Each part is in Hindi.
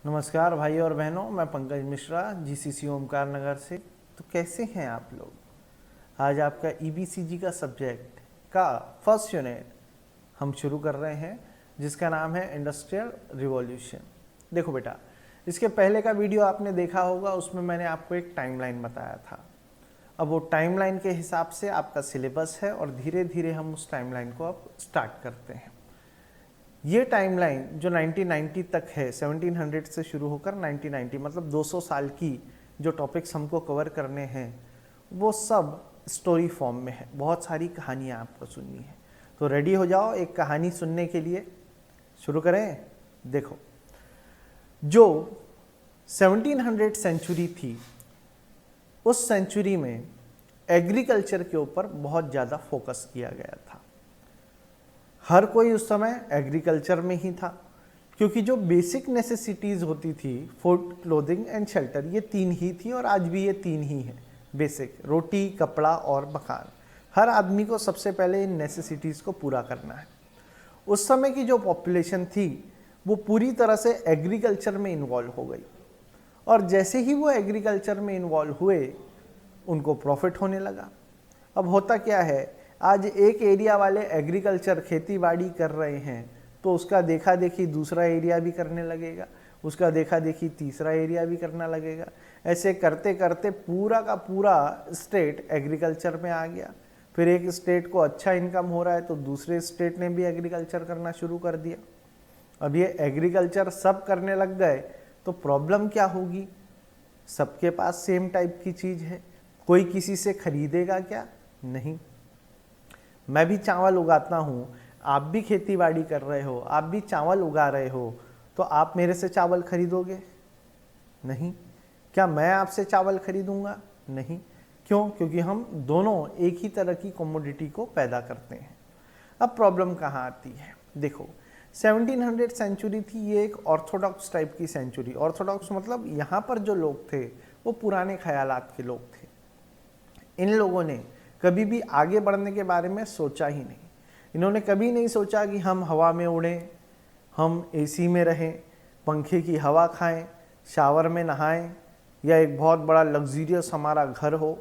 नमस्कार भाई और बहनों, मैं पंकज मिश्रा जीसीसी ओमकार नगर से। तो कैसे हैं आप लोग? आज आपका ईबीसीजी का सब्जेक्ट का फर्स्ट यूनिट हम शुरू कर रहे हैं, जिसका नाम है इंडस्ट्रियल रिवॉल्यूशन। देखो बेटा, इसके पहले का वीडियो आपने देखा होगा, उसमें मैंने आपको एक टाइमलाइन बताया था। अब वो टाइमलाइन के हिसाब से आपका सिलेबस है और धीरे धीरे हम उस टाइमलाइन को अब स्टार्ट करते हैं। ये टाइमलाइन जो 1990 तक है, 1700 से शुरू होकर 1990, मतलब 200 साल की जो टॉपिक्स हमको कवर करने हैं, वो सब स्टोरी फॉर्म में है। बहुत सारी कहानियाँ आपको सुननी है, तो रेडी हो जाओ एक कहानी सुनने के लिए। शुरू करें। देखो, जो 1700 सेंचुरी थी, उस सेंचुरी में एग्रीकल्चर के ऊपर बहुत ज़्यादा फोकस किया गया था। हर कोई उस समय एग्रीकल्चर में ही था, क्योंकि जो बेसिक नेसेसिटीज़ होती थी, फूड, क्लोथिंग एंड शेल्टर, ये तीन ही थी और आज भी ये तीन ही है। बेसिक रोटी, कपड़ा और मकान। हर आदमी को सबसे पहले इन नेसेसिटीज़ को पूरा करना है। उस समय की जो पॉपुलेशन थी वो पूरी तरह से एग्रीकल्चर में इन्वॉल्व हो गई, और जैसे ही वो एग्रीकल्चर में इन्वॉल्व हुए, उनको प्रॉफिट होने लगा। अब होता क्या है, आज एक एरिया वाले एग्रीकल्चर, खेती बाड़ी कर रहे हैं, तो उसका देखा देखी दूसरा एरिया भी करने लगेगा, उसका देखा देखी तीसरा एरिया भी करना लगेगा। ऐसे करते करते पूरा का पूरा स्टेट एग्रीकल्चर में आ गया। फिर एक स्टेट को अच्छा इनकम हो रहा है तो दूसरे स्टेट ने भी एग्रीकल्चर करना शुरू कर दिया। अब ये एग्रीकल्चर सब करने लग गए तो प्रॉब्लम क्या होगी? सबके पास सेम टाइप की चीज़ है, कोई किसी से खरीदेगा क्या? नहीं। मैं भी चावल उगाता हूँ, आप भी खेती बाड़ी कर रहे हो, आप भी चावल उगा रहे हो, तो आप मेरे से चावल खरीदोगे? नहीं। क्या मैं आपसे चावल खरीदूंगा? नहीं। क्यों? क्योंकि हम दोनों एक ही तरह की कमोडिटी को पैदा करते हैं। अब प्रॉब्लम कहाँ आती है? देखो, 1700 सेंचुरी थी, ये एक ऑर्थोडॉक्स टाइप की सेंचुरी। ऑर्थोडॉक्स मतलब यहाँ पर जो लोग थे वो पुराने ख्यालात के लोग थे। इन लोगों ने कभी भी आगे बढ़ने के बारे में सोचा ही नहीं। इन्होंने कभी नहीं सोचा कि हम हवा में उड़ें, हम एसी में रहें, पंखे की हवा खाएं, शावर में नहाएं, या एक बहुत बड़ा लग्जरियस हमारा घर हो,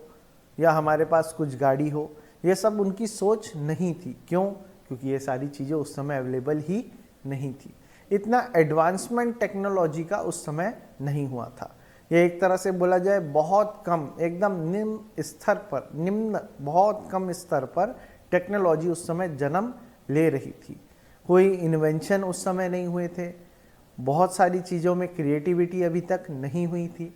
या हमारे पास कुछ गाड़ी हो। ये सब उनकी सोच नहीं थी। क्यों? क्योंकि ये सारी चीज़ें उस समय अवेलेबल ही नहीं थी। इतना एडवांसमेंट टेक्नोलॉजी का उस समय नहीं हुआ था। ये एक तरह से बोला जाए बहुत कम, एकदम निम्न स्तर पर, बहुत कम स्तर पर टेक्नोलॉजी उस समय जन्म ले रही थी। कोई इन्वेंशन उस समय नहीं हुए थे, बहुत सारी चीज़ों में क्रिएटिविटी अभी तक नहीं हुई थी,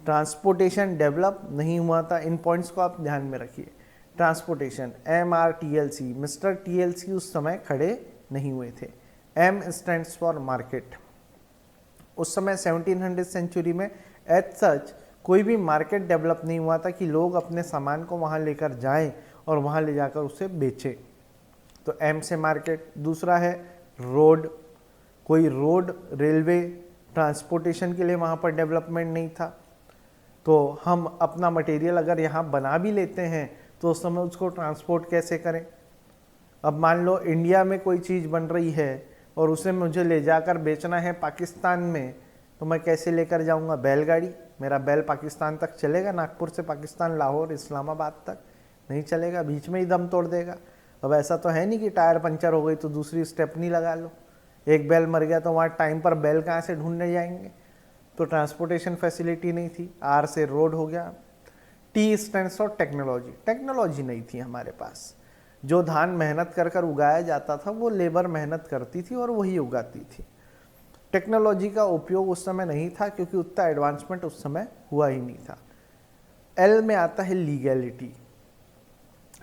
ट्रांसपोर्टेशन डेवलप नहीं हुआ था। इन पॉइंट्स को आप ध्यान में रखिए। ट्रांसपोर्टेशन, MRTLC, मिस्टर TLC उस समय खड़े नहीं हुए थे। M stands for market. उस समय 1700 सेंचुरी में एज सच कोई भी मार्केट डेवलप नहीं हुआ था कि लोग अपने सामान को वहाँ लेकर जाएं और वहाँ ले जाकर उसे बेचें। तो M से मार्केट। दूसरा है रोड। कोई रोड, रेलवे, ट्रांसपोर्टेशन के लिए वहाँ पर डेवलपमेंट नहीं था। तो हम अपना मटेरियल अगर यहाँ बना भी लेते हैं तो उस समय उसको ट्रांसपोर्ट कैसे करें? अब मान लो इंडिया में कोई चीज़ बन रही है और उसे मुझे ले जाकर बेचना है पाकिस्तान में, तो मैं कैसे लेकर जाऊंगा? बैलगाड़ी। मेरा बैल पाकिस्तान तक चलेगा? नागपुर से पाकिस्तान, लाहौर, इस्लामाबाद तक नहीं चलेगा, बीच में ही दम तोड़ देगा। अब ऐसा तो है नहीं कि टायर पंचर हो गई तो दूसरी स्टेपनी लगा लो। एक बैल मर गया तो वहाँ टाइम पर बैल कहाँ से ढूंढने जाएंगे? तो ट्रांसपोर्टेशन फैसिलिटी नहीं थी। R से रोड हो गया। T stands for technology. Technology नहीं थी हमारे पास। जो धान मेहनत कर कर उगाया जाता था वो लेबर मेहनत करती थी और वही उगाती थी। टेक्नोलॉजी का उपयोग उस समय नहीं था, क्योंकि उतना एडवांसमेंट उस समय हुआ ही नहीं था। L में आता है लीगैलिटी।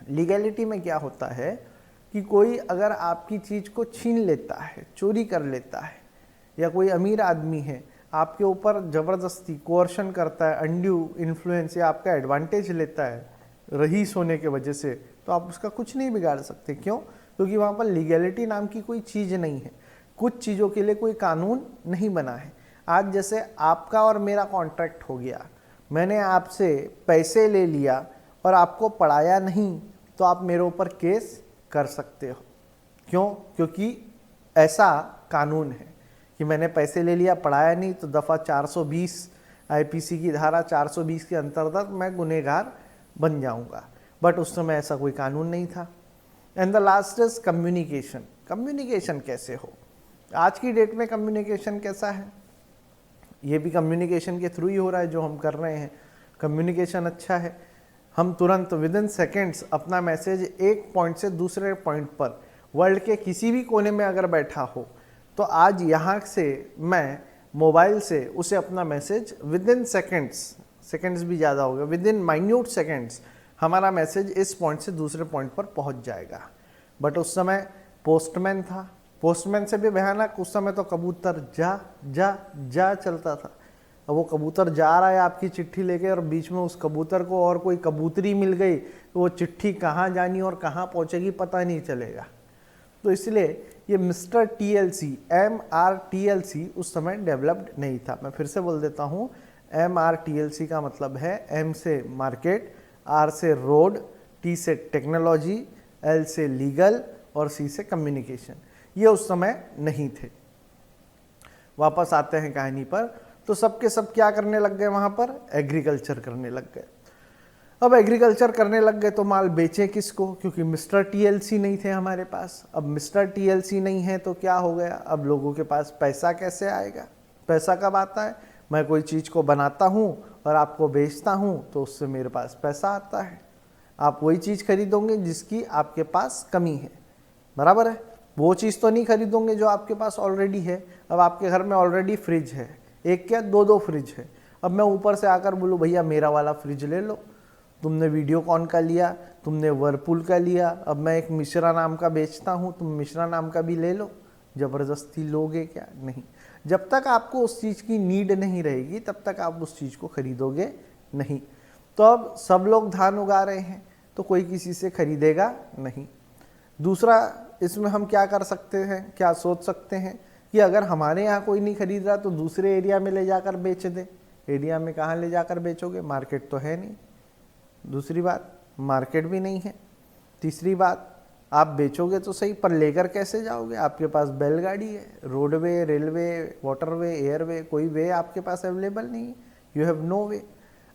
लीगैलिटी में क्या होता है कि कोई अगर आपकी चीज़ को छीन लेता है, चोरी कर लेता है, या कोई अमीर आदमी है आपके ऊपर ज़बरदस्ती कोर्शन करता है, अनड्यू इन्फ्लुएंस, या आपका एडवांटेज लेता है रईस होने के वजह से, तो आप उसका कुछ नहीं बिगाड़ सकते। क्यों? क्योंकि वहाँ पर लीगैलिटी नाम की कोई चीज़ नहीं है। कुछ चीज़ों के लिए कोई कानून नहीं बना है। आज जैसे आपका और मेरा कॉन्ट्रैक्ट हो गया, मैंने आपसे पैसे ले लिया और आपको पढ़ाया नहीं, तो आप मेरे ऊपर केस कर सकते हो। क्यों? क्योंकि ऐसा कानून है। कि मैंने पैसे ले लिया, पढ़ाया नहीं, तो दफ़ा 420 आईपीसी की धारा 420 के अंतर्गत मैं गुनहगार बन जाऊंगा। बट उस समय ऐसा कोई कानून नहीं था। And the last is communication. Communication कैसे हो? आज की डेट में कम्युनिकेशन कैसा है? ये भी कम्युनिकेशन के थ्रू ही हो रहा है जो हम कर रहे हैं। कम्युनिकेशन अच्छा है, हम तुरंत विद इन सेकेंड्स अपना मैसेज एक पॉइंट से दूसरे पॉइंट पर वर्ल्ड के किसी भी कोने में अगर बैठा हो तो आज यहाँ से मैं मोबाइल से उसे अपना मैसेज विद इन सेकेंड्स भी ज़्यादा होगा, विद इन माइन्यूट सेकेंड्स हमारा मैसेज इस पॉइंट से दूसरे पॉइंट पर पहुँच जाएगा। बट उस समय पोस्टमैन था, पोस्टमैन से भी भयानक उस समय तो कबूतर जा जा जा चलता था। अब वो कबूतर जा रहा है आपकी चिट्ठी लेके और बीच में उस कबूतर को और कोई कबूतरी मिल गई तो वो चिट्ठी कहाँ जानी और कहाँ पहुँचेगी पता नहीं चलेगा। तो इसलिए ये मिस्टर TLC MRTLC उस समय डेवलप्ड नहीं था। मैं फिर से बोल देता हूँ, MRTLC का मतलब है M से मार्केट, R से रोड, T से टेक्नोलॉजी, L से लीगल और C से कम्युनिकेशन। ये उस समय नहीं थे। वापस आते हैं कहानी पर, तो सबके सब क्या करने लग गए वहाँ पर? एग्रीकल्चर करने लग गए। अब एग्रीकल्चर करने लग गए तो माल बेचें किसको? क्योंकि मिस्टर TLC नहीं थे हमारे पास। अब मिस्टर TLC नहीं है तो क्या हो गया? अब लोगों के पास पैसा कैसे आएगा? पैसा कब आता है? मैं कोई चीज़ को बनाता हूँ और आपको बेचता हूँ तो उससे मेरे पास पैसा आता है। आप वही चीज़ खरीदोगे जिसकी आपके पास कमी है, बराबर है? वो चीज़ तो नहीं खरीदोगे जो आपके पास ऑलरेडी है। अब आपके घर में ऑलरेडी फ्रिज है, एक क्या दो फ्रिज है। अब मैं ऊपर से आकर बोलूँ भैया मेरा वाला फ्रिज ले लो, तुमने वीडियोकॉन का लिया, तुमने वर्लपूल का लिया, अब मैं एक मिश्रा नाम का बेचता हूँ, तुम मिश्रा नाम का भी ले लो। ज़बरदस्ती लोगे क्या? नहीं। जब तक आपको उस चीज़ की नीड नहीं रहेगी तब तक आप उस चीज़ को खरीदोगे नहीं। तो अब सब लोग धान उगा रहे हैं तो कोई किसी से खरीदेगा नहीं। दूसरा, इसमें हम क्या कर सकते हैं, क्या सोच सकते हैं कि अगर हमारे यहाँ कोई नहीं खरीद रहा तो दूसरे एरिया में ले जाकर बेच दे। एरिया में कहाँ ले जाकर बेचोगे? मार्केट तो है नहीं। दूसरी बात, मार्केट भी नहीं है। तीसरी बात, आप बेचोगे तो सही पर लेकर कैसे जाओगे? आपके पास बैलगाड़ी है, रोडवे, रेलवे, वाटरवे, एयरवे, कोई वे आपके पास अवेलेबल नहीं है। यू हैव नो वे।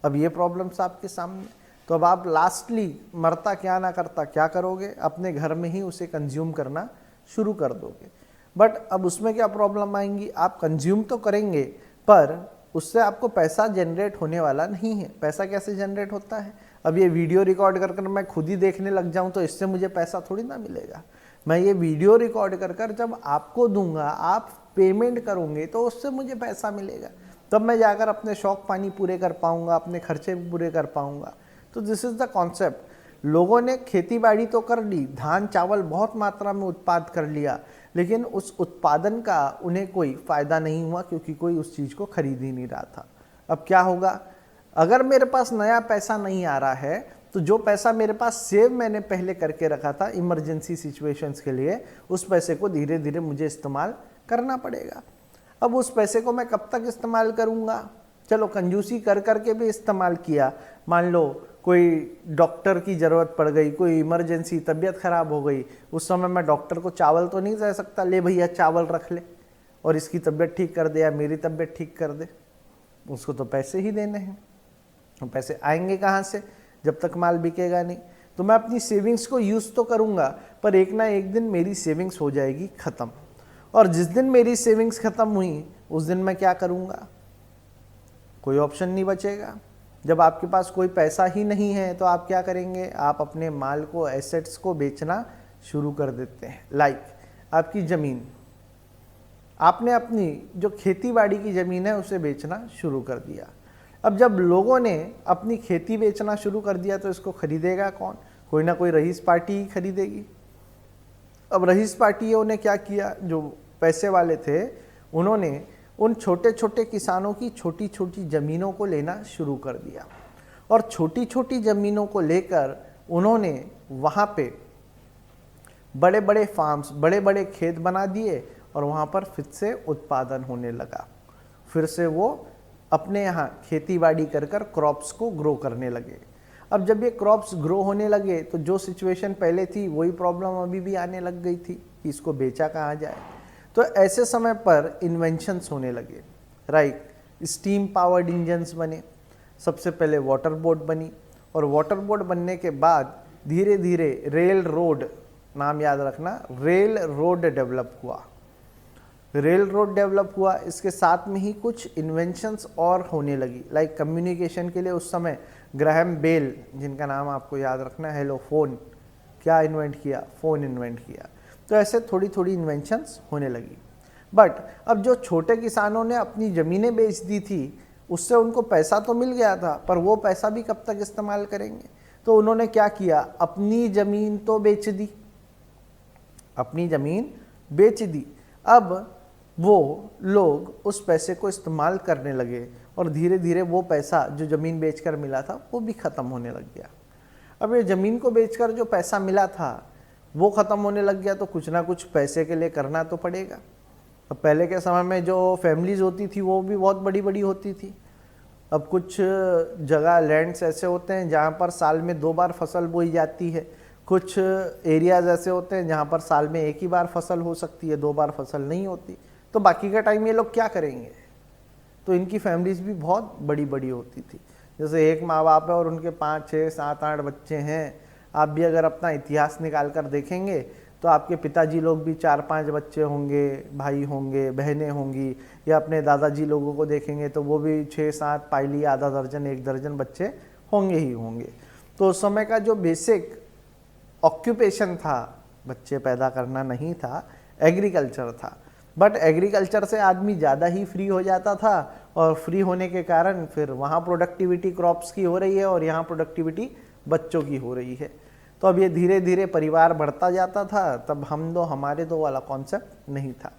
अब ये प्रॉब्लम्स आपके सामने, तो अब आप लास्टली मरता क्या ना करता क्या करोगे? अपने घर में ही उसे कंज्यूम करना शुरू कर दोगे। बट अब उसमें क्या प्रॉब्लम आएंगी? आप कंज्यूम तो करेंगे पर उससे आपको पैसा जनरेट होने वाला नहीं है। पैसा कैसे जनरेट होता है? अब ये वीडियो रिकॉर्ड कर कर मैं खुद ही देखने लग जाऊं तो इससे मुझे पैसा थोड़ी ना मिलेगा। मैं ये वीडियो रिकॉर्ड कर कर जब आपको दूंगा, आप पेमेंट करोगे तो उससे मुझे पैसा मिलेगा, तब मैं जाकर अपने शौक पानी पूरे कर पाऊंगा, अपने खर्चे पूरे कर पाऊंगा। तो दिस इज़ द कॉन्सेप्ट। लोगों ने खेती बाड़ी तो कर ली, धान चावल बहुत मात्रा में उत्पाद कर लिया, लेकिन उस उत्पादन का उन्हें कोई फ़ायदा नहीं हुआ क्योंकि कोई उस चीज़ को खरीद ही नहीं रहा था। अब क्या होगा? अगर मेरे पास नया पैसा नहीं आ रहा है तो जो पैसा मेरे पास सेव मैंने पहले करके रखा था इमरजेंसी सिचुएशंस के लिए, उस पैसे को धीरे धीरे मुझे इस्तेमाल करना पड़ेगा। अब उस पैसे को मैं कब तक इस्तेमाल करूँगा? चलो कंजूसी कर करके भी इस्तेमाल किया। मान लो कोई डॉक्टर की ज़रूरत पड़ गई, कोई इमरजेंसी, तबीयत ख़राब हो गई, उस समय मैं डॉक्टर को चावल तो नहीं दे सकता, ले भैया चावल रख ले और इसकी तबीयत ठीक कर दे या मेरी तबीयत ठीक कर दे। उसको तो पैसे ही देने हैं। पैसे आएंगे कहाँ से जब तक माल बिकेगा नहीं? तो मैं अपनी सेविंग्स को यूज़ तो करूँगा पर एक ना एक दिन मेरी सेविंग्स हो जाएगी ख़त्म। और जिस दिन मेरी सेविंग्स ख़त्म हुई उस दिन मैं क्या करूँगा? कोई ऑप्शन नहीं बचेगा। जब आपके पास कोई पैसा ही नहीं है तो आप क्या करेंगे? आप अपने माल को, एसेट्स को बेचना शुरू कर देते हैं। लाइक आपकी ज़मीन, आपने अपनी जो खेती बाड़ी की ज़मीन है उसे बेचना शुरू कर दिया। अब जब लोगों ने अपनी खेती बेचना शुरू कर दिया तो इसको खरीदेगा कौन? कोई ना कोई रईस पार्टी ही खरीदेगी। अब रईस पार्टियों ने क्या किया? जो पैसे वाले थे उन्होंने उन छोटे छोटे किसानों की छोटी छोटी ज़मीनों को लेना शुरू कर दिया और छोटी छोटी ज़मीनों को लेकर उन्होंने वहाँ पे बड़े बड़े फार्म्स, बड़े बड़े खेत बना दिए और वहाँ पर फिर से उत्पादन होने लगा। फिर से वो अपने यहाँ खेती बाड़ी कर कर क्रॉप्स को ग्रो करने लगे। अब जब ये क्रॉप्स ग्रो होने लगे तो जो सिचुएशन पहले थी वही प्रॉब्लम अभी भी आने लग गई थी कि इसको बेचा कहाँ जाए। तो ऐसे समय पर इन्वेंशंस होने लगे, राइट। स्टीम पावर्ड इंजन्स बने, सबसे पहले वाटर बोट बनी, और वाटर बोट बनने के बाद धीरे धीरे रेल रोड, नाम याद रखना, रेल रोड डेवलप हुआ। रेल रोड डेवलप हुआ, इसके साथ में ही कुछ इन्वेंशंस और होने लगी, लाइक कम्युनिकेशन के लिए उस समय ग्राहम बेल, जिनका नाम आपको याद रखना है, हेलो फोन, क्या इन्वेंट किया, फ़ोन इन्वेंट किया। तो ऐसे थोड़ी थोड़ी इन्वेंशंस होने लगी। बट अब जो छोटे किसानों ने अपनी ज़मीनें बेच दी थी, उससे उनको पैसा तो मिल गया था, पर वो पैसा भी कब तक इस्तेमाल करेंगे। तो उन्होंने क्या किया, अपनी ज़मीन तो बेच दी, अपनी ज़मीन बेच दी। अब वो लोग उस पैसे को इस्तेमाल करने लगे और धीरे धीरे वो पैसा जो ज़मीन बेचकर मिला था वो भी ख़त्म होने लग गया। अब ये ज़मीन को बेचकर जो पैसा मिला था वो ख़त्म होने लग गया, तो कुछ ना कुछ पैसे के लिए करना तो पड़ेगा। अब पहले के समय में जो फैमिलीज़ होती थी वो भी बहुत बड़ी बड़ी होती थी। अब कुछ जगह लैंड्स ऐसे होते हैं जहाँ पर साल में 2 बार फसल बोई जाती है, कुछ एरियाज़ ऐसे होते हैं जहाँ पर साल में 1 ही बार फसल हो सकती है, 2 बार फसल नहीं होती। तो बाकी का टाइम ये लोग क्या करेंगे। तो इनकी फैमिलीज़ भी बहुत बड़ी बड़ी होती थी। जैसे एक माँ बाप है और उनके 5, 6, 7, 8 बच्चे हैं। आप भी अगर अपना इतिहास निकाल कर देखेंगे तो आपके पिताजी लोग भी 4-5 बच्चे होंगे, भाई होंगे, बहनें होंगी, या अपने दादाजी लोगों को देखेंगे तो वो भी 6-7, पाइली आधा दर्जन 1 दर्जन बच्चे होंगे ही होंगे। तो उस समय का जो बेसिक ऑक्यूपेशन था, बच्चे पैदा करना नहीं था, एग्रीकल्चर था। बट एग्रीकल्चर से आदमी ज़्यादा ही फ्री हो जाता था, और फ्री होने के कारण फिर वहाँ प्रोडक्टिविटी क्रॉप्स की हो रही है और यहाँ प्रोडक्टिविटी बच्चों की हो रही है। तो अब ये धीरे धीरे परिवार बढ़ता जाता था, तब हम दो हमारे दो वाला कॉन्सेप्ट नहीं था।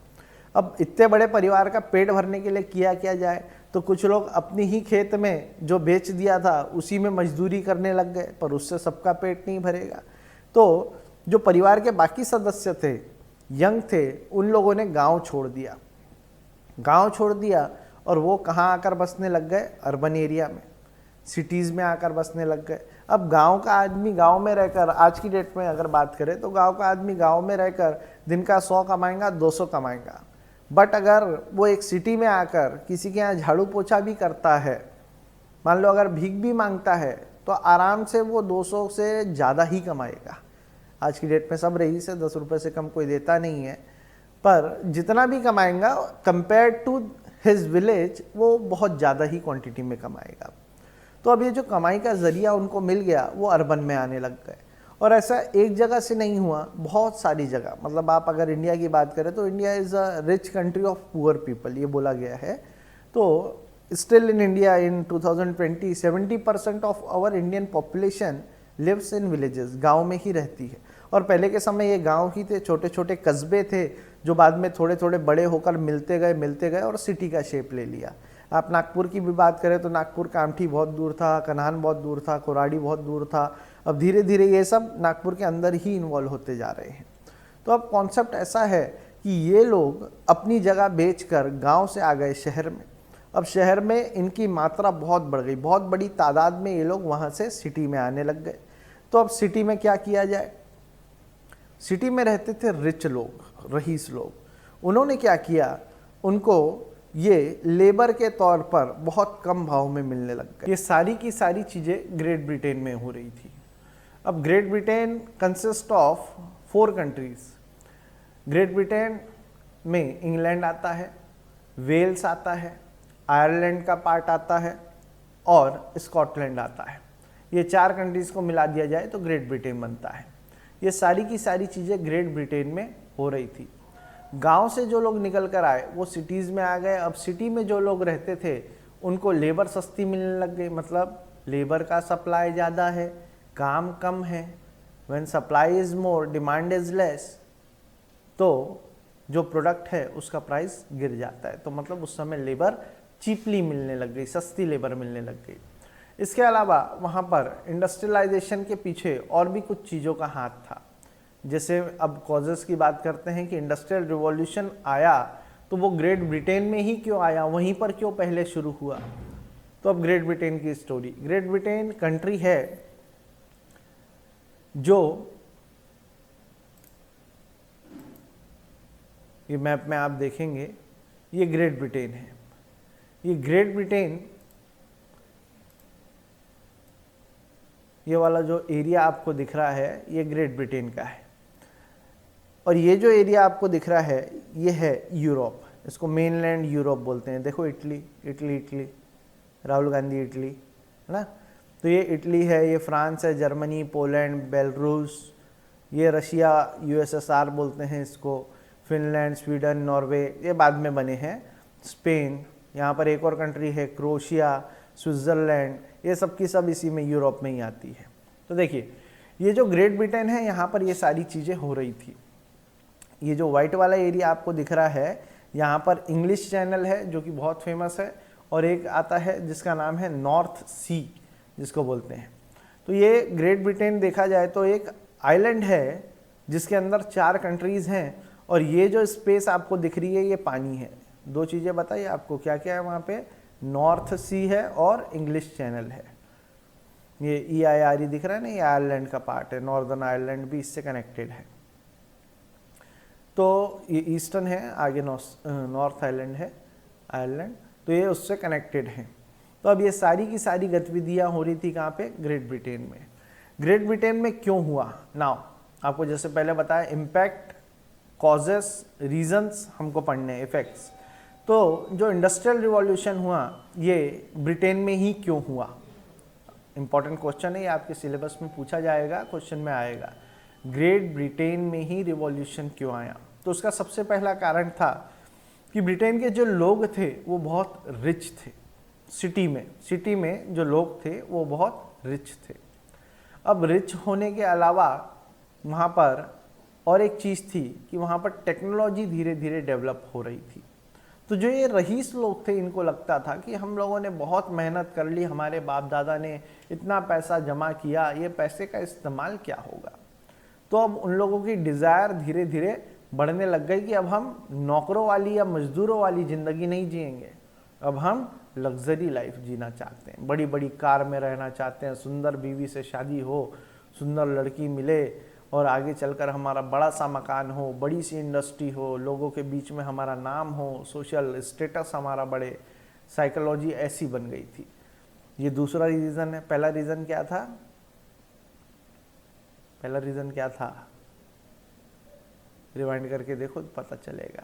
अब इतने बड़े परिवार का पेट भरने के लिए किया जाए, तो कुछ लोग अपनी ही खेत में जो बेच दिया था उसी में मजदूरी करने लग गए, पर उससे सबका पेट नहीं भरेगा। तो जो परिवार के बाकी सदस्य थे, यंग थे, उन लोगों ने गांव छोड़ दिया। गांव छोड़ दिया और वो कहाँ आकर बसने लग गए, अर्बन एरिया में, सिटीज़ में आकर बसने लग गए। अब गांव का आदमी गांव में रहकर, आज की डेट में अगर बात करें तो गांव का आदमी गांव में रहकर दिन का 100 कमाएगा, 200 कमाएगा। बट अगर वो एक सिटी में आकर किसी के यहाँ झाड़ू पोछा भी करता है, मान लो अगर भीख भी मांगता है, तो आराम से वो 200 से ज़्यादा ही कमाएगा। आज की डेट में सब रईस से 10 रुपये से कम कोई देता नहीं है, पर जितना भी कमाएगा कंपेयर टू हिज विलेज वो बहुत ज़्यादा ही क्वांटिटी में कमाएगा। तो अब ये जो कमाई का ज़रिया उनको मिल गया वो अर्बन में आने लग गए। और ऐसा एक जगह से नहीं हुआ, बहुत सारी जगह। मतलब आप अगर इंडिया की बात करें तो India is a rich country of poor people, ये बोला गया है। तो still in India in 2020 70% of our Indian population lives in villages, गाँव में ही रहती है। और पहले के समय ये गाँव ही थे, छोटे छोटे कस्बे थे, जो बाद में थोड़े थोड़े बड़े होकर मिलते गए और सिटी का शेप ले लिया। आप नागपुर की भी बात करें तो नागपुर कामठी बहुत दूर था, कन्हान बहुत दूर था, कोराड़ी बहुत दूर था। अब धीरे धीरे ये सब नागपुर के अंदर ही इन्वॉल्व होते जा रहे हैं। तो अब कॉन्सेप्ट ऐसा है कि ये लोग अपनी जगह बेचकर गांव से आ गए शहर में। अब शहर में इनकी मात्रा बहुत बढ़ गई, बहुत बड़ी तादाद में ये लोग वहाँ से सिटी में आने लग गए। तो अब सिटी में क्या किया जाए, सिटी में रहते थे रिच लोग, रईस लोग। उन्होंने क्या किया, उनको ये लेबर के तौर पर बहुत कम भाव में मिलने लग गए। ये सारी की सारी चीज़ें ग्रेट ब्रिटेन में हो रही थी। अब great Britain consist of 4 countries. Great Britain में इंग्लैंड आता है, वेल्स आता है, आयरलैंड का पार्ट आता है और स्कॉटलैंड आता है। ये 4 कंट्रीज़ को मिला दिया जाए तो ग्रेट ब्रिटेन बनता है। ये सारी की सारी चीज़ें ग्रेट ब्रिटेन में हो रही थी। गांव से जो लोग निकल कर आए वो सिटीज़ में आ गए। अब सिटी में जो लोग रहते थे उनको लेबर सस्ती मिलने लग गई, मतलब लेबर का सप्लाई ज़्यादा है, काम कम है। When supply is more demand is less, तो जो प्रोडक्ट है उसका प्राइस गिर जाता है। तो मतलब उस समय लेबर चीपली मिलने लग गई, सस्ती लेबर मिलने लग गई। इसके अलावा वहाँ पर इंडस्ट्रियलाइजेशन के पीछे और भी कुछ चीज़ों का हाथ था। जैसे अब कॉजेस की बात करते हैं कि इंडस्ट्रियल रिवॉल्यूशन आया तो वो ग्रेट ब्रिटेन में ही क्यों आया, वहीं पर क्यों पहले शुरू हुआ। तो अब ग्रेट ब्रिटेन की स्टोरी, ग्रेट ब्रिटेन कंट्री है जो ये मैप में आप देखेंगे, ये ग्रेट ब्रिटेन है। ये ग्रेट ब्रिटेन, ये वाला जो एरिया आपको दिख रहा है ये ग्रेट ब्रिटेन का है, और ये जो एरिया आपको दिख रहा है ये है यूरोप, इसको मेनलैंड यूरोप बोलते हैं। देखो Italy, Italy Italy, Rahul Gandhi Italy, है ना। तो ये इटली है, ये फ्रांस है, जर्मनी, पोलैंड, बेलारूस, ये रशिया, यूएसएसआर बोलते हैं इसको, फिनलैंड, स्वीडन, नॉर्वे, ये बाद में बने हैं, स्पेन, यहाँ पर एक और कंट्री है क्रोएशिया, स्विट्ज़रलैंड, ये सब की सब इसी में यूरोप में ही आती है। तो देखिए ये जो ग्रेट ब्रिटेन है यहाँ पर ये सारी चीज़ें हो रही थी। ये जो वाइट वाला एरिया आपको दिख रहा है यहाँ पर इंग्लिश चैनल है जो कि बहुत फेमस है, और एक आता है जिसका नाम है नॉर्थ सी जिसको बोलते हैं। तो ये ग्रेट ब्रिटेन देखा जाए तो एक आइलैंड है जिसके अंदर 4 कंट्रीज़ हैं, और ये जो स्पेस आपको दिख रही है ये पानी है। 2 चीज़ें बताइए आपको क्या क्या है वहाँ पे, नॉर्थ सी है और इंग्लिश चैनल है। ये EIRE दिख रहा है ना, ये आयरलैंड का पार्ट है, नॉर्दर्न आयरलैंड भी इससे कनेक्टेड है। तो ये ईस्टर्न है, आगे नॉर्थ आयरलैंड है, आयरलैंड, तो ये उससे कनेक्टेड है। तो अब ये सारी की सारी गतिविधियाँ हो रही थी कहाँ पे, ग्रेट ब्रिटेन में। ग्रेट ब्रिटेन में क्यों हुआ, नाउ आपको जैसे पहले बताया, इम्पैक्ट, कॉजेस, रीजंस हमको पढ़ने हैं, इफेक्ट्स। तो जो इंडस्ट्रियल रिवॉल्यूशन हुआ ये ब्रिटेन में ही क्यों हुआ, इंपॉर्टेंट क्वेश्चन है, ये आपके सिलेबस में पूछा जाएगा, क्वेश्चन में आएगा, ग्रेट ब्रिटेन में ही रिवॉल्यूशन क्यों आया। तो उसका सबसे पहला कारण था कि ब्रिटेन के जो लोग थे वो बहुत रिच थे, सिटी में जो लोग थे वो बहुत रिच थे। अब रिच होने के अलावा वहाँ पर और एक चीज़ थी कि वहाँ पर टेक्नोलॉजी धीरे धीरे डेवलप हो रही थी। तो जो ये रईस लोग थे इनको लगता था कि हम लोगों ने बहुत मेहनत कर ली, हमारे बाप दादा ने इतना पैसा जमा किया, ये पैसे का इस्तेमाल क्या होगा। तो अब उन लोगों की डिज़ायर धीरे धीरे बढ़ने लग गई कि अब हम नौकरों वाली या मजदूरों वाली ज़िंदगी नहीं जिएंगे, अब हम लग्जरी लाइफ जीना चाहते हैं, बड़ी बड़ी कार में रहना चाहते हैं, सुंदर बीवी से शादी हो, सुंदर लड़की मिले, और आगे चलकर हमारा बड़ा सा मकान हो, बड़ी सी इंडस्ट्री हो, लोगों के बीच में हमारा नाम हो, सोशल स्टेटस हमारा बढ़े। साइकोलॉजी ऐसी बन गई थी। ये दूसरा रीज़न है। पहला रीज़न क्या था, पहला रीज़न क्या था, रिवाइंड करके देखो तो पता चलेगा।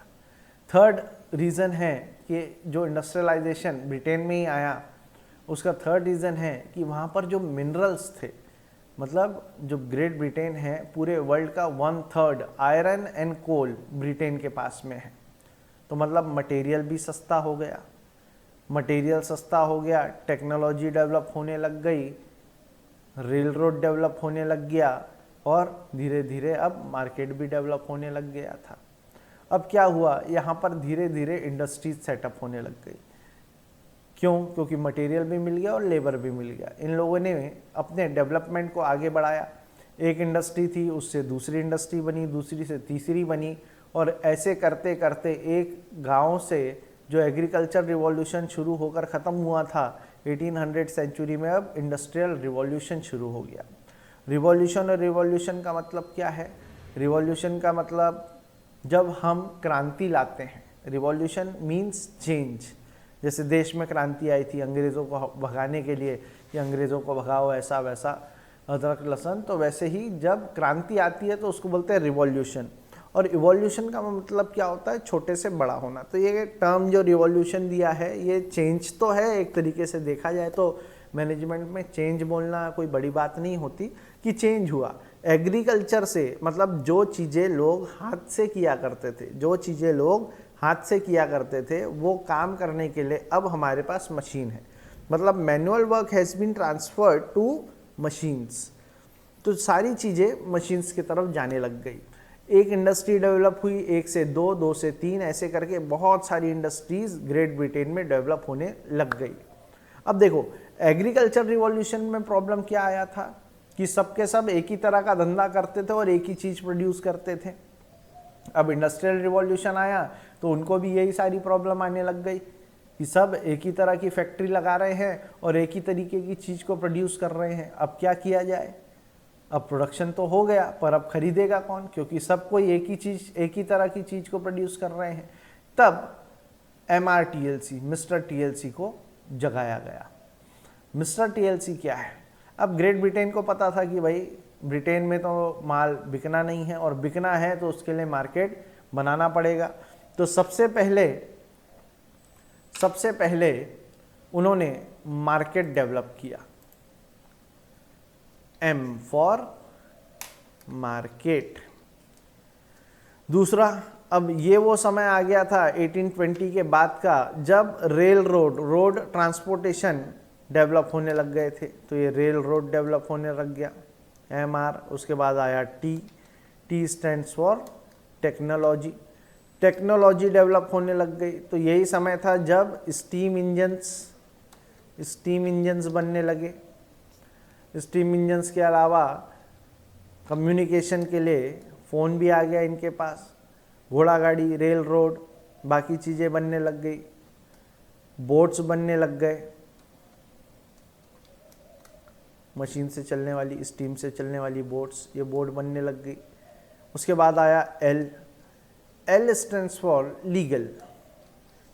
थर्ड रीज़न है कि जो इंडस्ट्रियलाइजेशन ब्रिटेन में ही आया, उसका थर्ड रीज़न है कि वहाँ पर जो मिनरल्स थे, मतलब जो ग्रेट ब्रिटेन है पूरे वर्ल्ड का 1/3 आयरन एंड कोल ब्रिटेन के पास में है। तो मतलब मटेरियल भी सस्ता हो गया, मटेरियल सस्ता हो गया, टेक्नोलॉजी डेवलप होने लग गई, रेल रोड डेवलप होने लग गया, और धीरे धीरे अब मार्केट भी डेवलप होने लग गया था। अब क्या हुआ, यहाँ पर धीरे धीरे इंडस्ट्रीज सेटअप होने लग गई। क्यों, क्योंकि मटेरियल भी मिल गया और लेबर भी मिल गया। इन लोगों ने अपने डेवलपमेंट को आगे बढ़ाया। एक इंडस्ट्री थी, उससे दूसरी इंडस्ट्री बनी, दूसरी से तीसरी बनी, और ऐसे करते करते एक गांव से जो एग्रीकल्चर रिवॉल्यूशन शुरू होकर ख़त्म हुआ था 1800 सेंचुरी में, अब इंडस्ट्रियल रिवॉल्यूशन शुरू हो गया। रिवॉल्यूशन और रिवॉल्यूशन का मतलब क्या है, रिवॉल्यूशन का मतलब जब हम क्रांति लाते हैं, रिवॉल्यूशन मीन्स चेंज। जैसे देश में क्रांति आई थी अंग्रेज़ों को भगाने के लिए कि अंग्रेज़ों को भगाओ, ऐसा वैसा, अदरक लहसुन, तो वैसे ही जब क्रांति आती है तो उसको बोलते हैं रिवॉल्यूशन। और इवोल्यूशन का मतलब क्या होता है, छोटे से बड़ा होना। तो ये टर्म जो रिवॉल्यूशन दिया है ये चेंज तो है, एक तरीके से देखा जाए तो मैनेजमेंट में चेंज बोलना कोई बड़ी बात नहीं होती कि चेंज हुआ। एग्रीकल्चर से मतलब जो चीज़ें लोग हाथ से किया करते थे, जो चीज़ें लोग हाथ से किया करते थे वो काम करने के लिए अब हमारे पास मशीन है। मतलब manual work has been transferred to machines. तो सारी चीज़ें मशीन्स की तरफ जाने लग गई। एक इंडस्ट्री डेवलप हुई, 1 से 2, 2 से 3, ऐसे करके बहुत सारी इंडस्ट्रीज़ ग्रेट ब्रिटेन में डेवलप होने लग गई। अब देखो एग्रीकल्चर रिवॉल्यूशन में प्रॉब्लम क्या आया था कि सबके सब एक ही तरह का धंधा करते थे और एक ही चीज़ प्रोड्यूस करते थे। अब इंडस्ट्रियल रिवॉल्यूशन आया तो उनको भी यही सारी प्रॉब्लम आने लग गई कि सब एक ही तरह की फैक्ट्री लगा रहे हैं और एक ही तरीके की चीज़ को प्रोड्यूस कर रहे हैं। अब क्या किया जाए, अब प्रोडक्शन तो हो गया, पर अब खरीदेगा कौन, क्योंकि सब कोई एक ही तरह की चीज को प्रोड्यूस कर रहे हैं। तब MRTLC, मिस्टर TLC को जगाया गया। मिस्टर TLC क्या है? अब ग्रेट ब्रिटेन को पता था कि भाई ब्रिटेन में तो माल बिकना नहीं है, और बिकना है तो उसके लिए मार्केट बनाना पड़ेगा। तो सबसे पहले उन्होंने मार्केट डेवलप किया। M for market. दूसरा, अब ये वो समय आ गया था 1820 के बाद का, जब रोड ट्रांसपोर्टेशन डेवलप होने लग गए थे। तो ये रेल रोड डेवलप होने लग गया, MR। उसके बाद आया T stands for technology. Technology develop होने लग गई। तो यही समय था जब स्टीम इंजन्स बनने लगे। स्टीम इंजन्स के अलावा कम्युनिकेशन के लिए फ़ोन भी आ गया इनके पास, घोड़ा गाड़ी, रेल रोड, बाकी चीज़ें बनने लग गई, बोट्स बनने लग गए, मशीन से चलने वाली, स्टीम से चलने वाली बोट्स, ये बोट बनने लग गई। उसके बाद आया L स्टैंड्स फॉर लीगल।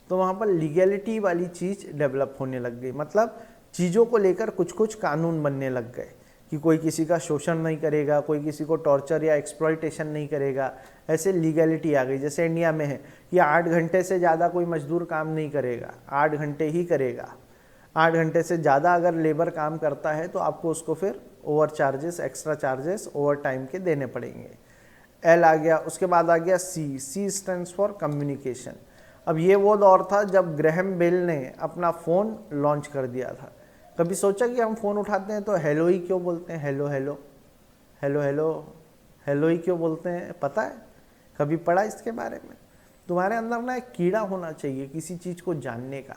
तो वहाँ पर लीगैलिटी वाली चीज़ डेवलप होने लग गई, मतलब चीज़ों को लेकर कुछ कुछ कानून बनने लग गए कि कोई किसी का शोषण नहीं करेगा, कोई किसी को टॉर्चर या एक्सप्लॉइटेशन नहीं करेगा। ऐसे लीगैलिटी आ गई। जैसे इंडिया में है कि 8 घंटे से ज़्यादा कोई मजदूर काम नहीं करेगा, 8 घंटे ही करेगा। 8 घंटे से ज़्यादा अगर लेबर काम करता है तो आपको उसको फिर over charges, extra charges over time के देने पड़ेंगे। L आ गया। उसके बाद आ गया C स्टैंड्स फॉर कम्युनिकेशन। अब ये वो दौर था जब ग्रैहम बेल ने अपना फ़ोन लॉन्च कर दिया था। कभी सोचा कि हम फ़ोन उठाते हैं तो हेलो ही क्यों बोलते हैं? Hello hello hello hello hello ही क्यों बोलते हैं? पता है? कभी पढ़ा इसके बारे में? तुम्हारे अंदर ना एक कीड़ा होना चाहिए किसी चीज़ को जानने का,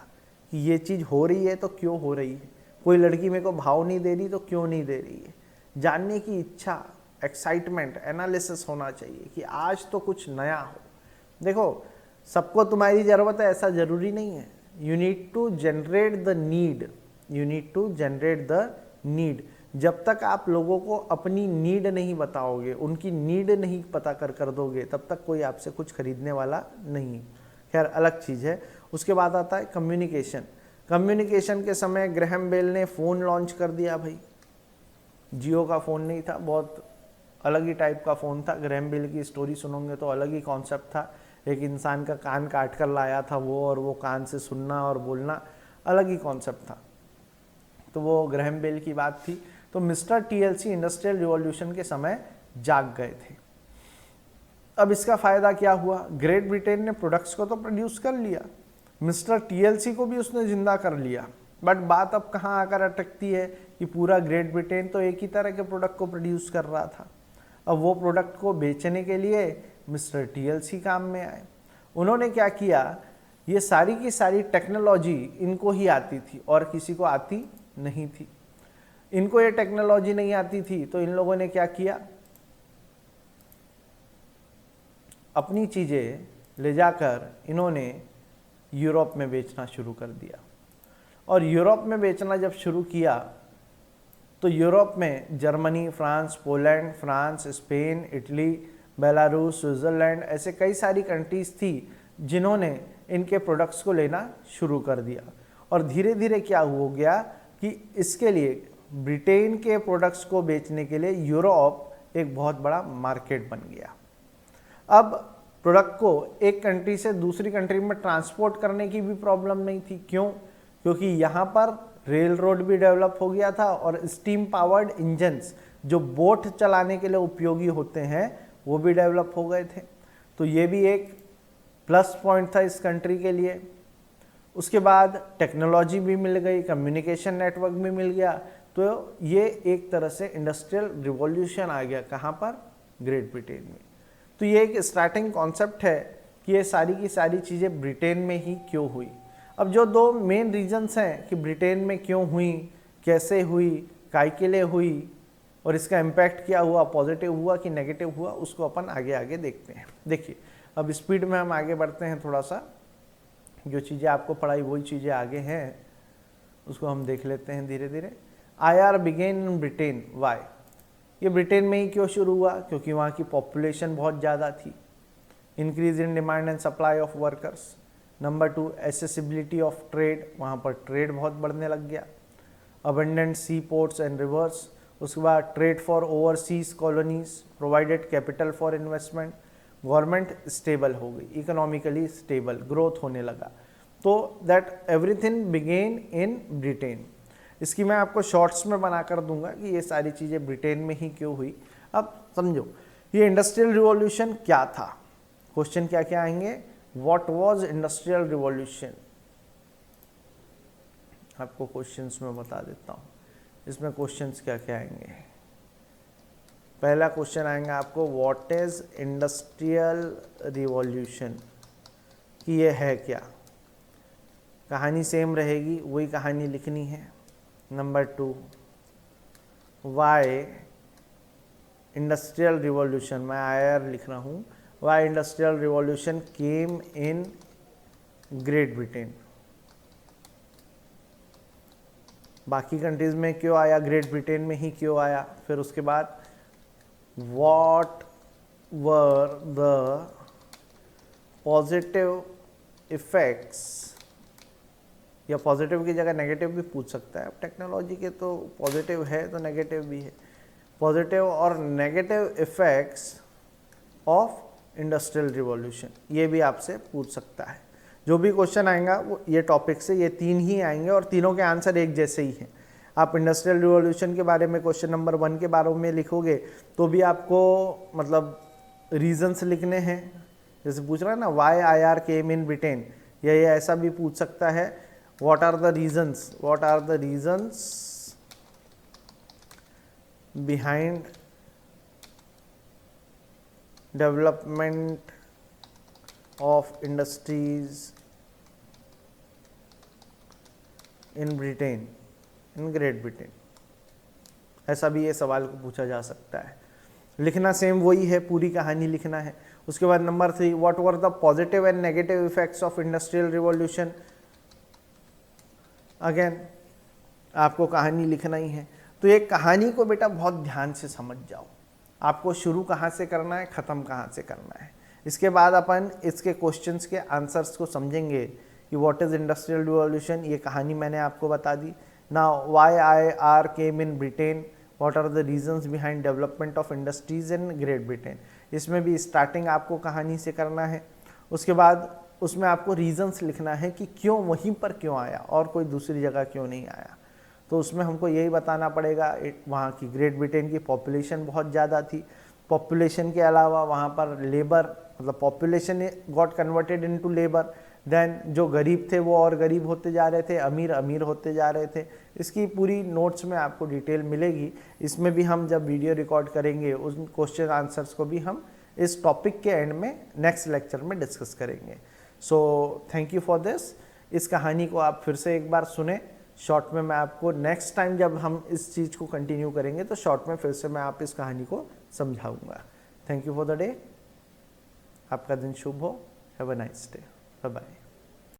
कि ये चीज़ हो रही है तो क्यों हो रही है। कोई लड़की मेरे को भाव नहीं दे रही तो क्यों नहीं दे रही है। जानने की इच्छा, एक्साइटमेंट, एनालिसिस होना चाहिए कि आज तो कुछ नया हो। देखो, सबको तुम्हारी ज़रूरत है ऐसा ज़रूरी नहीं है। You need to generate the need. जब तक आप लोगों को अपनी नीड नहीं बताओगे, उनकी नीड नहीं पता कर दोगे, तब तक कोई आपसे कुछ खरीदने वाला नहीं। खैर, अलग चीज़ है। उसके बाद आता है कम्युनिकेशन के समय ग्रैहम बेल ने फ़ोन लॉन्च कर दिया। भाई जियो का फ़ोन नहीं था, बहुत अलग ही टाइप का फ़ोन था। ग्रैहम बेल की स्टोरी सुनोगे तो अलग ही कॉन्सेप्ट था। एक इंसान का कान काट कर लाया था वो, और वो कान से सुनना और बोलना अलग ही कॉन्सेप्ट था। तो वो ग्रैहम बेल की बात थी। तो मिस्टर TLC इंडस्ट्रियल रिवॉल्यूशन के समय जाग गए थे। अब इसका फ़ायदा क्या हुआ? ग्रेट ब्रिटेन ने प्रोडक्ट्स को तो प्रोड्यूस कर लिया, मिस्टर TLC को भी उसने जिंदा कर लिया। बट बात अब कहाँ आकर अटकती है कि पूरा ग्रेट ब्रिटेन तो एक ही तरह के प्रोडक्ट को प्रोड्यूस कर रहा था। अब वो प्रोडक्ट को बेचने के लिए मिस्टर TLC काम में आए। उन्होंने क्या किया, ये सारी की सारी टेक्नोलॉजी इनको ही आती थी और किसी को आती नहीं थी। इनको ये टेक्नोलॉजी नहीं आती थी तो इन लोगों ने क्या किया, अपनी चीज़ें ले जाकर इन्होंने यूरोप में बेचना शुरू कर दिया। और यूरोप में बेचना जब शुरू किया तो यूरोप में Germany, France, Poland, Spain, Italy, Belarus, Switzerland, ऐसे कई सारी कंट्रीज़ थी जिन्होंने इनके प्रोडक्ट्स को लेना शुरू कर दिया। और धीरे धीरे क्या हो गया कि इसके लिए ब्रिटेन के प्रोडक्ट्स को बेचने के लिए यूरोप एक बहुत बड़ा मार्केट बन गया। अब प्रोडक्ट को एक कंट्री से दूसरी कंट्री में ट्रांसपोर्ट करने की भी प्रॉब्लम नहीं थी। क्यों? क्योंकि यहाँ पर रेल रोड भी डेवलप हो गया था और स्टीम पावर्ड इंजन्स जो बोट चलाने के लिए उपयोगी होते हैं वो भी डेवलप हो गए थे। तो ये भी एक प्लस पॉइंट था इस कंट्री के लिए। उसके बाद टेक्नोलॉजी भी मिल गई, कम्युनिकेशन नेटवर्क भी मिल गया। तो ये एक तरह से इंडस्ट्रियल रिवॉल्यूशन आ गया। कहाँ पर? ग्रेट ब्रिटेन में। तो ये एक स्टार्टिंग कॉन्सेप्ट है कि ये सारी की सारी चीज़ें ब्रिटेन में ही क्यों हुई। अब जो दो मेन रीजंस हैं कि ब्रिटेन में क्यों हुई, कैसे हुई, काय के लिए हुई और इसका इम्पैक्ट क्या हुआ, पॉजिटिव हुआ कि नेगेटिव हुआ, उसको अपन आगे आगे देखते हैं। देखिए, अब स्पीड में हम आगे बढ़ते हैं थोड़ा सा। जो चीज़ें आपको पढ़ाई वही चीज़ें आगे हैं, उसको हम देख लेते हैं धीरे धीरे। IR begin in Britain. Why? ये ब्रिटेन में ही क्यों शुरू हुआ? क्योंकि वहाँ की पॉपुलेशन बहुत ज़्यादा थी। Increase in demand and supply of workers. Number 2, accessibility of trade, वहाँ पर ट्रेड बहुत बढ़ने लग गया। Abundant sea ports and rivers. उसके बाद trade for overseas colonies provided capital for investment. Government stable हो गई, इकोनॉमिकली स्टेबल, ग्रोथ होने लगा। तो that everything begin in Britain. इसकी मैं आपको शॉर्ट्स में बना कर दूंगा कि ये सारी चीज़ें ब्रिटेन में ही क्यों हुई। अब समझो ये इंडस्ट्रियल रिवॉल्यूशन क्या था। क्वेश्चन क्या क्या आएंगे? What was industrial revolution? आपको क्वेश्चंस में बता देता हूँ, इसमें क्वेश्चंस क्या क्या आएंगे। पहला क्वेश्चन आएंगे आपको, व्हाट इज इंडस्ट्रियल रिवॉल्यूशन, कि ये है क्या। कहानी सेम रहेगी, वही कहानी लिखनी है। नंबर 2, वाई इंडस्ट्रियल रिवॉल्यूशन, मैं आयर लिख रहा हूँ, why industrial revolution came in Great Britain. बाकी कंट्रीज में क्यों आया, ग्रेट ब्रिटेन में ही क्यों आया। फिर उसके बाद what were the positive effects, या पॉजिटिव की जगह नेगेटिव भी पूछ सकता है। अब टेक्नोलॉजी के तो पॉजिटिव है तो नेगेटिव भी है। पॉजिटिव और negative effects of industrial revolution, ये भी आपसे पूछ सकता है। जो भी क्वेश्चन आएगा वो ये टॉपिक से, ये 3 ही आएंगे और तीनों के आंसर एक जैसे ही हैं। आप इंडस्ट्रियल रिवॉल्यूशन के बारे में क्वेश्चन नंबर 1 के बारे में लिखोगे तो भी आपको मतलब रीजंस लिखने हैं। जैसे पूछ रहा है ना, why IR came in Britain, या ये ऐसा भी पूछ सकता है, what are the reasons behind development of industries in Britain, in Great Britain. ऐसा भी ये सवाल को पूछा जा सकता है। लिखना सेम वही है, पूरी कहानी लिखना है। उसके बाद number 3, what were the positive and negative effects of industrial revolution. Again आपको कहानी लिखना ही है। तो ये कहानी को बेटा बहुत ध्यान से समझ जाओ, आपको शुरू कहाँ से करना है, ख़त्म कहाँ से करना है। इसके बाद अपन इसके क्वेश्चंस के आंसर्स को समझेंगे कि व्हाट इज इंडस्ट्रियल रिवॉल्यूशन, ये कहानी मैंने आपको बता दी। Now why IR came in Britain, what are the reasons behind development of industries in Great Britain. इसमें भी स्टार्टिंग आपको कहानी से करना है। उसके बाद उसमें आपको रीजंस लिखना है कि क्यों वहीं पर क्यों आया और कोई दूसरी जगह क्यों नहीं आया। तो उसमें हमको यही बताना पड़ेगा, वहाँ की ग्रेट ब्रिटेन की पॉपुलेशन बहुत ज़्यादा थी। पॉपुलेशन के अलावा वहाँ पर लेबर, मतलब population got converted into labour. Then जो गरीब थे वो और गरीब होते जा रहे थे, अमीर अमीर होते जा रहे थे। इसकी पूरी नोट्स में आपको डिटेल मिलेगी। इसमें भी हम जब वीडियो रिकॉर्ड करेंगे उन क्वेश्चन आंसर्स को भी हम इस टॉपिक के एंड में नेक्स्ट लेक्चर में डिस्कस करेंगे। So thank you for this. इस कहानी को आप फिर से एक बार सुने शॉर्ट में। मैं आपको नेक्स्ट टाइम जब हम इस चीज़ को कंटिन्यू करेंगे तो शॉर्ट में फिर से मैं आप इस कहानी को समझाऊंगा। Thank you for the day. आपका दिन शुभ हो। Have a nice day. Bye bye.